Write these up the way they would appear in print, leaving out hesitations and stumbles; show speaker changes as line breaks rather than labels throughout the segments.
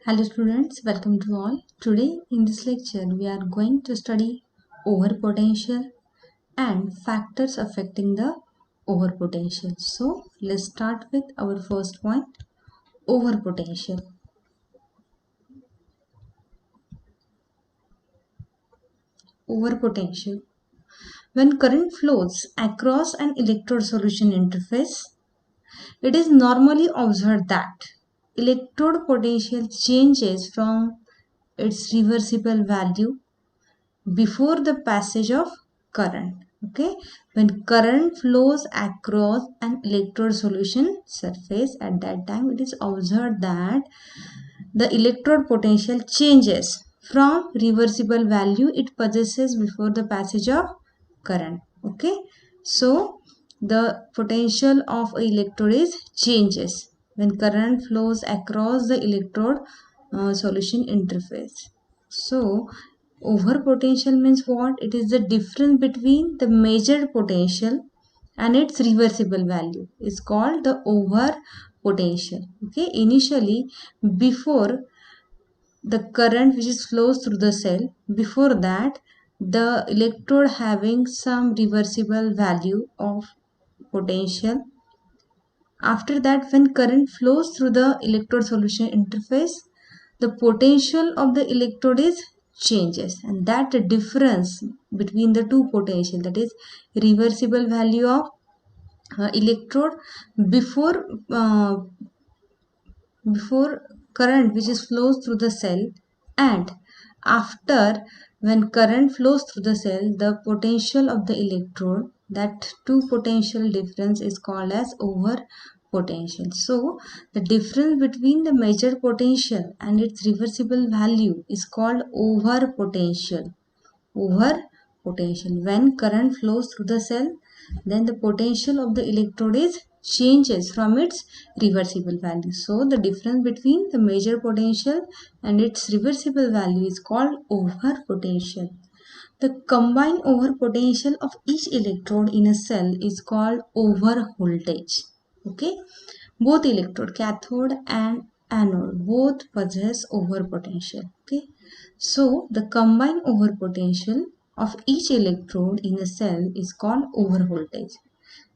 Hello students, welcome to all. Today in this lecture we are going to study overpotential and factors affecting the overpotential. So let's start with our first point, overpotential. Overpotential. When current flows across an electrode solution interface, it is normally observed that electrode potential changes from its reversible value before the passage of current. Okay, when current flows across an electrode solution surface, at that time it is observed that the electrode potential changes from reversible value it possesses before the passage of current. Okay, so the potential of a electrode is changes when current flows across the electrode solution interface. So overpotential means what? It is the difference between the measured potential and its reversible value is called the overpotential. Okay, initially before the current which is flows through the cell, before that the electrode having some reversible value of potential. After that, when current flows through the electrode solution interface, the potential of the electrode is changes, and that difference between the two potential, that is reversible value of electrode before before current which is flows through the cell, and after when current flows through the cell, the potential of the electrode, that two potential difference is called as over potential. So the difference between the measured potential and its reversible value is called over potential. Over potential. When current flows through the cell, then the potential of the electrode is changes from its reversible value. So the difference between the measured potential and its reversible value is called over potential. The combined over potential of each electrode in a cell is called over voltage. Okay, both electrode, cathode and anode, both possess over potential. Okay, so the combined over potential of each electrode in a cell is called over voltage,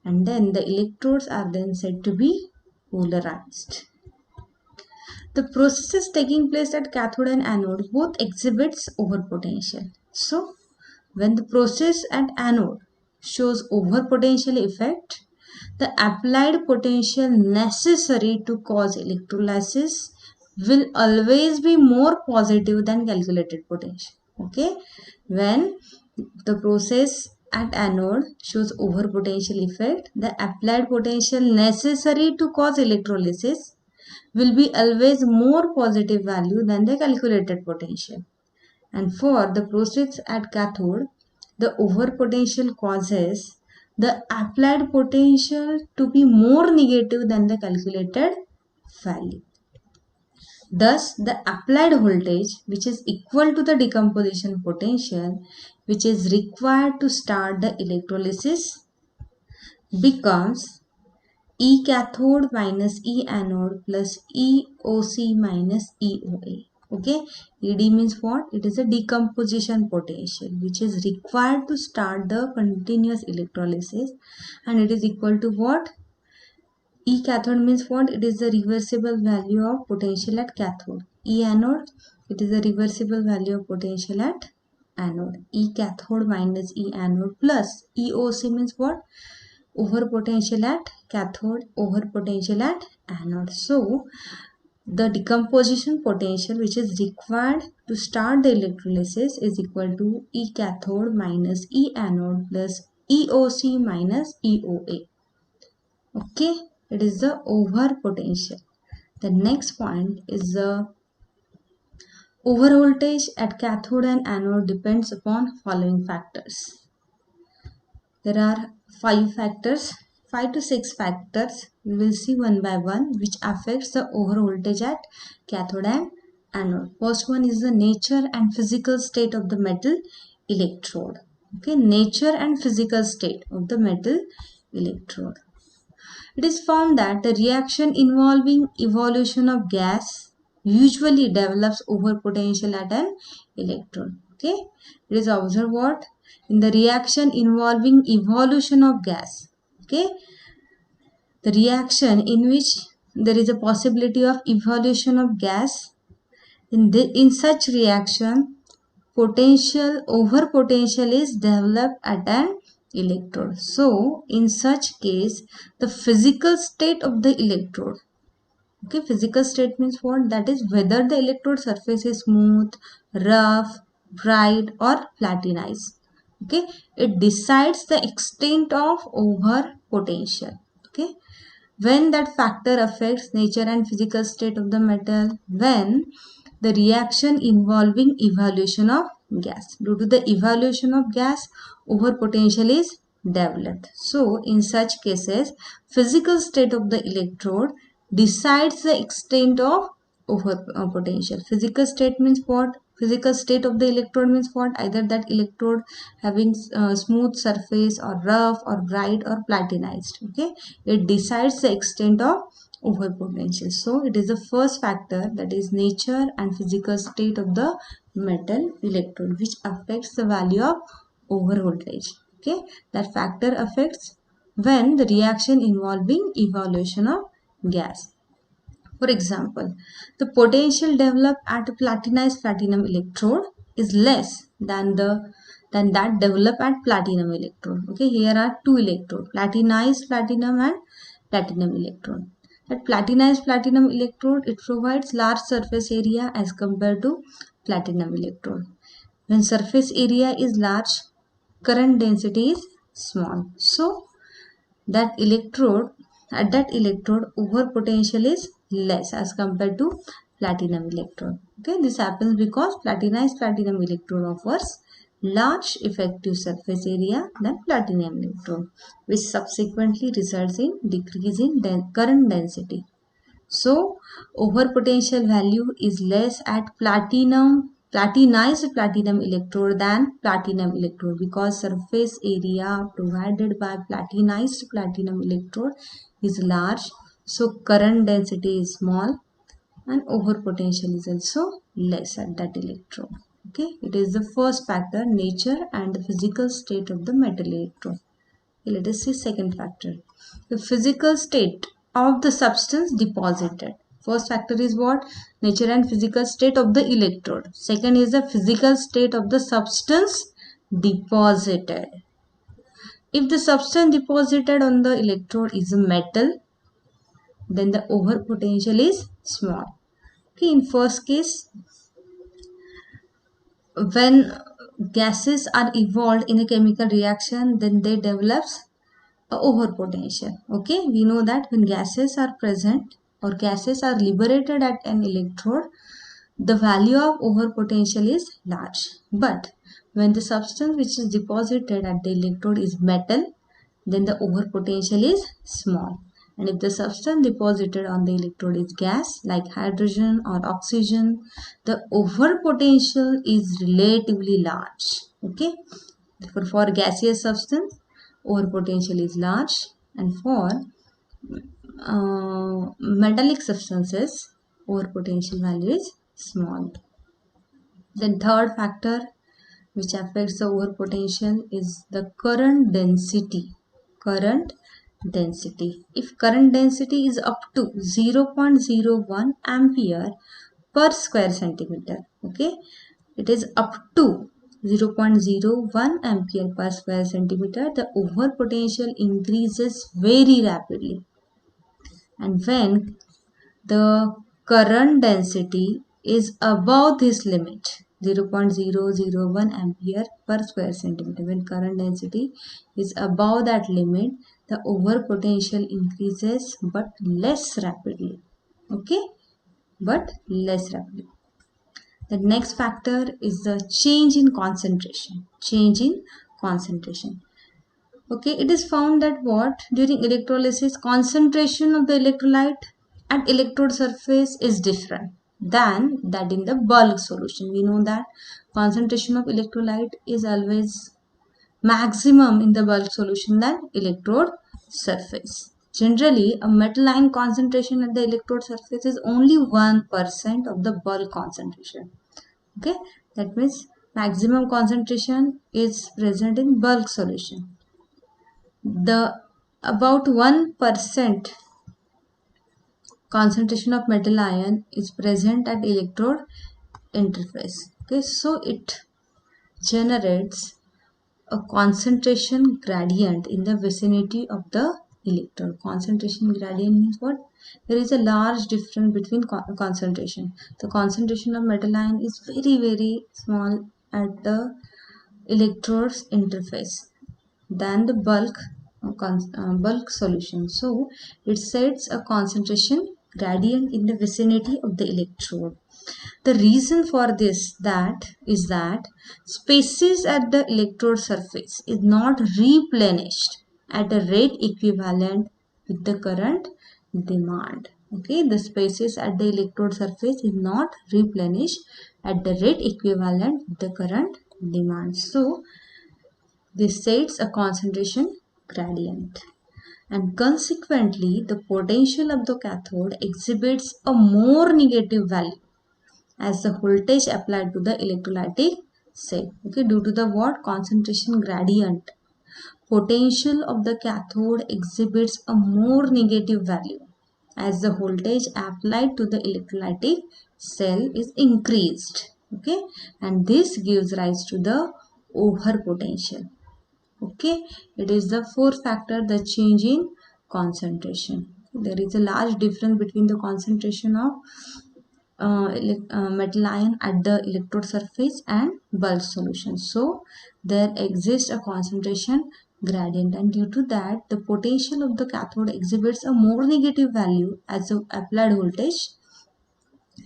and then the electrodes are then said to be polarized. The processes taking place at cathode and anode both exhibits over potential. So when the process at anode shows over potential effect, the applied potential necessary to cause electrolysis will always be more positive than calculated potential. Okay, when the process at anode shows over potential effect, the applied potential necessary to cause electrolysis will be always more positive value than the calculated potential. And for the process at cathode, the overpotential causes the applied potential to be more negative than the calculated value. Thus, the applied voltage, which is equal to the decomposition potential, which is required to start the electrolysis, becomes E cathode minus E anode plus EOC minus EOA. Okay, ED means what? It is a decomposition potential which is required to start the continuous electrolysis, and it is equal to what? E cathode means what? It is the reversible value of potential at cathode. E anode, it is the reversible value of potential at anode. E cathode minus E anode plus EOC means what? Over potential at cathode, over potential at anode. So the decomposition potential which is required to start the electrolysis is equal to E cathode minus E anode plus EOC minus EOA. Okay, it is the over potential. The next point is the over voltage at cathode and anode depends upon following factors. There are 5 to 6 factors. We will see one by one which affects the over voltage at cathode and anode. First one is the nature and physical state of the metal electrode. Okay, nature and physical state of the metal electrode. It is found that the reaction involving evolution of gas usually develops over potential at an electrode. Okay, it is observed what in the reaction involving evolution of gas. Okay, the reaction in which there is a possibility of evolution of gas. In such reaction, potential over potential is developed at an electrode. So, in such case, the physical state of the electrode. Okay, physical state means what? That is whether the electrode surface is smooth, rough, bright, or platinized. Okay, it decides the extent of over potential. Okay, when that factor affects nature and physical state of the metal, when the reaction involving evaluation of gas. Due to the evaluation of gas, over potential is developed. So, in such cases, physical state of the electrode decides the extent of over potential. Physical state means what? Physical state of the electrode means what? Either that electrode having smooth surface or rough or bright or platinized. Okay, it decides the extent of over potential. So it is the first factor, that is nature and physical state of the metal electrode, which affects the value of over voltage. Okay, that factor affects when the reaction involving evaluation of gas. For example, the potential developed at a platinized platinum electrode is less than that developed at platinum electrode. Okay, here are two electrodes, platinized platinum and platinum electrode. At platinized platinum electrode, it provides large surface area as compared to platinum electrode. When surface area is large, current density is small. So that electrode at that electrode over potential is less as compared to platinum electrode. Okay, this happens because platinized platinum electrode offers large effective surface area than platinum electrode, which subsequently results in decrease in current density. So over potential value is less at platinized platinum electrode than platinum electrode, because surface area provided by platinized platinum electrode is large, so current density is small and over potential is also less at that electrode. Okay, it is the first factor, nature and the physical state of the metal electrode. Let us see second factor, the physical state of the substance deposited. First factor is what? Nature and physical state of the electrode. Second is the physical state of the substance deposited. If the substance deposited on the electrode is a metal, then the over potential is small. Okay, in first case, when gases are evolved in a chemical reaction, then they develops over potential. Okay, we know that when gases are present or gases are liberated at an electrode, the value of over potential is large. But when the substance which is deposited at the electrode is metal, then the over potential is small. And if the substance deposited on the electrode is gas like hydrogen or oxygen, the over potential is relatively large. Okay, for gaseous substance, over potential is large, and for metallic substances, over potential value is small. Then third factor which affects the over potential is the current density. Current density. If current density is up to 0.01 ampere per square centimeter, okay, it is up to 0.01 ampere per square centimeter, the over potential increases very rapidly. And when the current density is above this limit, 0.001 ampere per square centimeter, when current density is above that limit, the over potential increases but less rapidly. Okay, but less rapidly. The next factor is the change in concentration. Change in concentration. Okay, it is found that what? During electrolysis, concentration of the electrolyte at electrode surface is different than that in the bulk solution. We know that concentration of electrolyte is always maximum in the bulk solution than electrode surface. Generally, a metal ion concentration at the electrode surface is only 1% of the bulk concentration. Okay, that means maximum concentration is present in bulk solution. The about 1% concentration of metal ion is present at electrode interface. Okay, so it generates a concentration gradient in the vicinity of the electrode. Concentration gradient means what? There is a large difference between concentration. The concentration of metal ion is very small at the electrode's interface than the bulk solution. So it sets a concentration gradient in the vicinity of the electrode. The reason for this is that spaces at the electrode surface is not replenished at a rate equivalent with the current demand. Okay, the spaces at the electrode surface is not replenished at the rate equivalent with the current demand. So this sets a concentration gradient, and consequently the potential of the cathode exhibits a more negative value as the voltage applied to the electrolytic cell. Okay, due to the what? Concentration gradient, potential of the cathode exhibits a more negative value as the voltage applied to the electrolytic cell is increased. Okay, and this gives rise to the overpotential. Okay, it is the fourth factor, the change in concentration. There is a large difference between the concentration of metal ion at the electrode surface and bulk solution. So there exists a concentration gradient, and due to that the potential of the cathode exhibits a more negative value as the applied voltage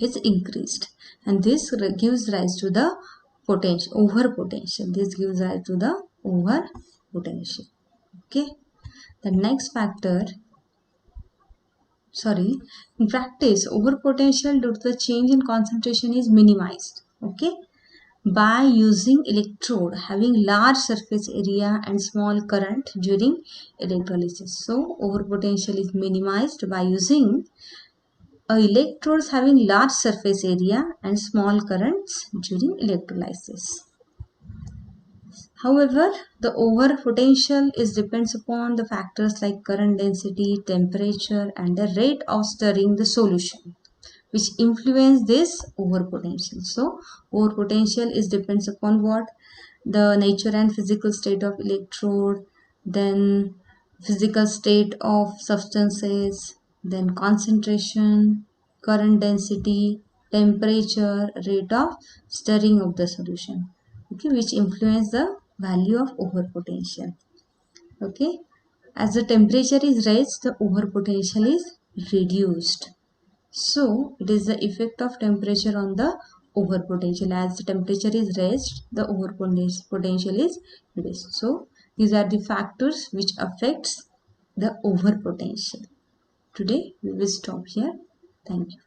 is increased, and this gives rise to the potential over potential. This gives rise to the over potential. Okay, the next factor, in practice overpotential due to the change in concentration is minimized. Okay, by using electrode having large surface area and small current during electrolysis. So overpotential is minimized by using electrodes having large surface area and small currents during electrolysis. However, the overpotential depends upon the factors like current density, temperature, and the rate of stirring the solution, which influence this overpotential. So, overpotential depends upon what? The nature and physical state of electrode, then physical state of substances, then concentration, current density, temperature, rate of stirring of the solution. Okay, which influence the value of overpotential. Okay, as the temperature is raised, the overpotential is reduced. So it is the effect of temperature on the overpotential. As the temperature is raised, the overpotential is reduced. So these are the factors which affects the overpotential. Today we will stop here. Thank you.